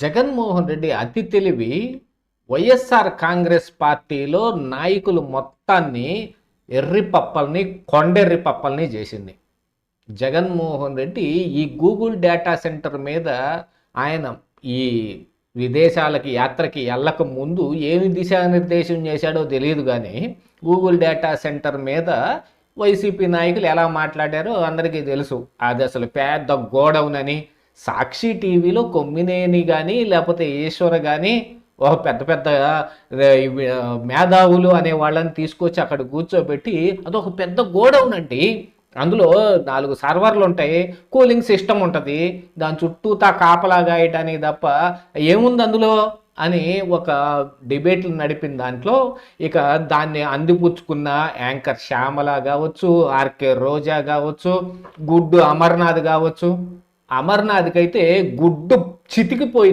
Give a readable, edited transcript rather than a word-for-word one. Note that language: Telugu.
జగన్మోహన్ రెడ్డి అతి తెలివి వైఎస్ఆర్ కాంగ్రెస్ పార్టీలో నాయకులు మొత్తాన్ని ఎర్రిపప్పల్ని కొండెర్రిపప్పల్ని చేసింది. జగన్మోహన్ రెడ్డి ఈ గూగుల్ డేటా సెంటర్ మీద ఆయన ఈ విదేశాలకి యాత్రకి వెళ్ళక ముందు ఏమి దిశానిర్దేశం చేశాడో తెలియదు, కానీ గూగుల్ డేటా సెంటర్ మీద వైసీపీ నాయకులు ఎలా మాట్లాడారో అందరికీ తెలుసు. అది అసలు పెద్ద గోడౌన్ అని. సాక్షి టీవీలో కొమ్మినేని కానీ లేకపోతే ఈశ్వర కానీ ఒక పెద్ద పెద్ద మేధావులు అనే వాళ్ళని తీసుకొచ్చి అక్కడ కూర్చోబెట్టి అదొక పెద్ద గోడౌన్ అండి. అందులో 4 సర్వర్లు ఉంటాయి, కూలింగ్ సిస్టమ్ ఉంటుంది, దాని చుట్టూతా కాపలా గాయటానికి తప్ప ఏముంది అందులో అని ఒక డిబేట్లు నడిపిన దాంట్లో ఇక దాన్ని అందిపుచ్చుకున్న యాంకర్ శ్యామల కావచ్చు, ఆర్కే రోజా కావచ్చు, గుడ్డు అమర్నాథ్ కావచ్చు. అమర్నాథ్కి అయితే గుడ్డు చితికిపోయింది.